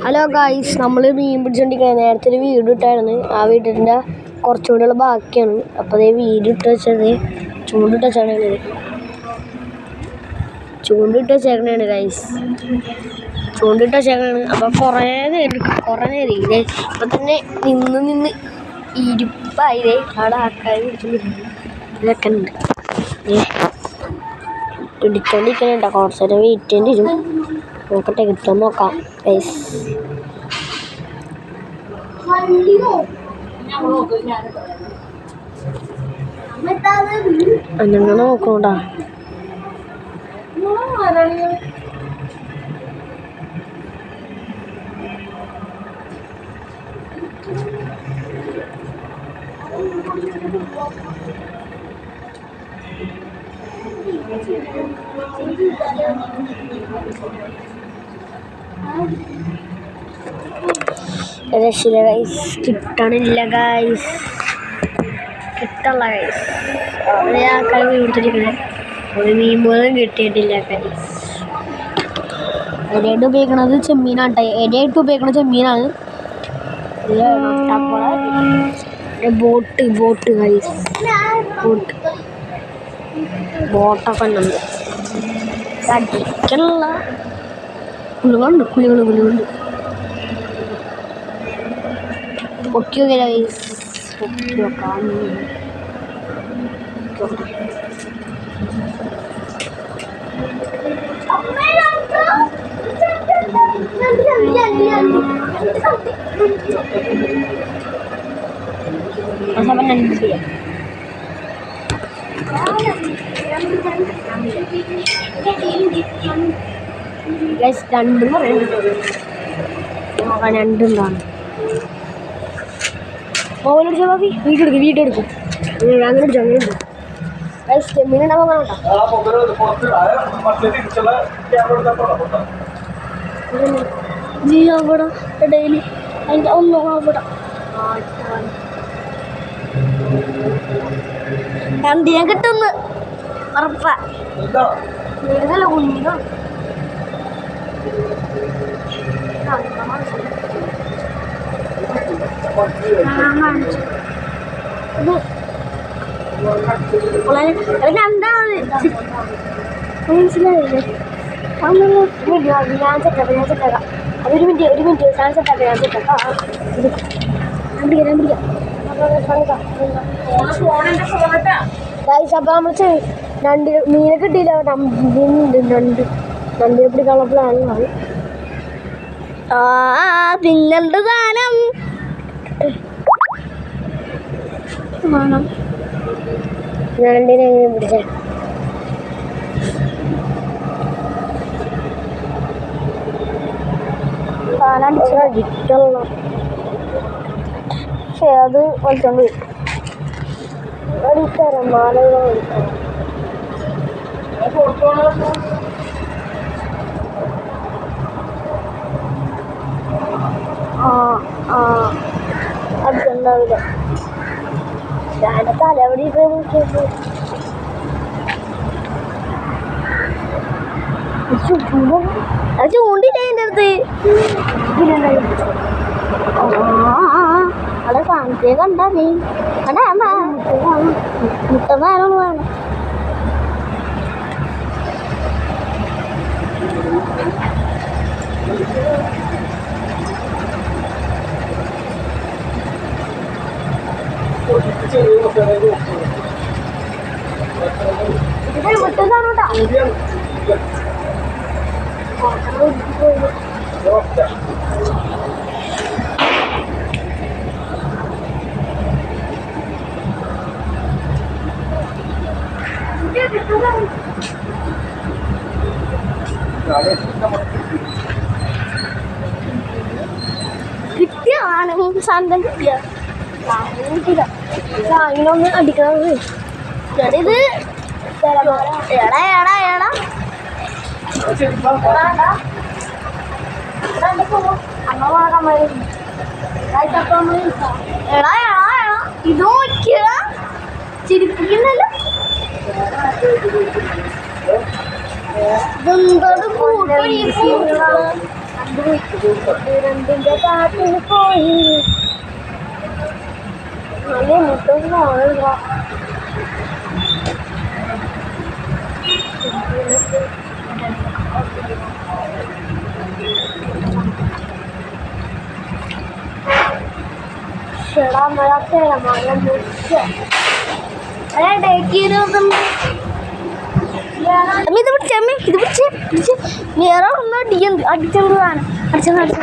Hello guys, നമ്മൾ മീൻ പിടിച്ചോണ്ടിരിക്കുന്നത്. നേരത്തെ ഒരു വീഡിയോ ഇട്ടായിരുന്നു. ആ വീഡിയോൻ്റെ കുറച്ചുകൂടെയുള്ള ബാക്കിയാണ്. അപ്പോൾ അതേ വീഡിയോ ഇട്ട് വെച്ചത് ചൂണ്ടിട്ട് വെച്ചേക്കണേണ് ഗായ്സ്. ചൂണ്ടിട്ട് വെച്ചേക്കണാണ്. അപ്പോൾ കുറേ നേരം ഇതേ ഇപ്പം തന്നെ നിന്ന് ഇരുപ്പായില്ലേ. അവിടെ ആൾക്കാർ ഇതൊക്കെ ഉണ്ട്. പിടിച്ചോണ്ടിരിക്കണേട്ടോ. കുറച്ച് നേരം വെയിറ്റ് ചെയ്യേണ്ടി വരും. നോക്കട്ടെ, കിട്ടുമെന്ന് നോക്കാം ഗൈസ്. അങ്ങനെ നോക്കണോട്ടാ. രക്ഷയില്ല ഗൈസ്, കിട്ടണില്ല ഗൈസ്, കിട്ടല്ല ഗൈസ്. അവിടെ ആൾക്കാർ മീൻ കൊടുത്തിരിക്കണേ. ഒരു മീൻ പോലും കിട്ടിയിട്ടില്ല ഗൈസ്. ഇടയായിട്ട് ഉപയോഗിക്കണത് ചെമ്മീനാട്ടെ. ഇടയായിട്ട് ഉപയോഗിക്കണ ചെമ്മീനാണ്. ബോട്ട് ഗൈസ്, ബോട്ടൊക്കെ ഉണ്ട്. അടിക്കണല്ല കുളികളുണ്ട്. പൊക്കി ഗൈസ്, പൊക്കി നോക്കാം. ഗൈസ് രണ്ടും പറയുന്നുണ്ട്. രണ്ടുണ്ടാണ്. മോബൈൽ അടിച്ചാൽ മതി. വീഡിയോ എടുക്കും. അങ്ങനെ അടിച്ചു. ഗൈസ് ചെമ്മീനുണ്ടാവും കേട്ടോ. നീ അവിടെ ഡെയിലി അതിൻ്റെ ഒന്നും അവിടെ കണ്ടിയാ കിട്ടുന്നു ഉറപ്പാ. വീടല്ല കുഞ്ഞിനോ മനസ്സിലായില്ലേ? ഞാൻ സെറ്റാക്കാം. ഒരു മിനിറ്റ് ഞാൻ സെറ്റാക്കാം. ഗൈസ്, അപ്പോൾ നമ്മൾ മീനെ കിട്ടിയില്ല. നണ്ടിനെ പിടിക്കാനുള്ള പ്ലാനാണ്. പിന്നെന്ത് സാധനം വേണം. നണ്ടിനെ എങ്ങനെ പിടിച്ചേ? അടിച്ചുള്ള പക്ഷേ അത് വലിച്ചോണ്ട് അടിത്തരം മാലകൾ അടിച്ചുണ്ടാവില്ല. ഞാൻ തലവടി അത് ചൂണ്ടില്ലേ എൻ്റെ അടുത്ത്. അവിടെ കാണിച്ചേ കണ്ടാ നീ കണ്ടാ മുട്ട വേണം. മുട്ടതാണോട്ടാ. കിട്ടിയാണ് സാധനം കിട്ടിയ സാധനൊന്ന് അടിക്കണത്. ഇത് എടാ ഇത് നോക്കിയ ചിരിപ്പിക്കുന്നല്ലോ. ഇതെന്തോട് കൂട്ട രണ്ടിൻ്റെ കാട്ടിൽ പോയി നല്ല മുട്ടും പോണ ചേടാ മഴ മഴ മുറിച്ച് ഇത് പിടിച്ചമ്മ ഇത് പിടിച്ച് വേറെ ഒന്നും അടിക്കുന്നത് അടിച്ചോണ്ട് കാണാം അടിച്ചോണ്ട്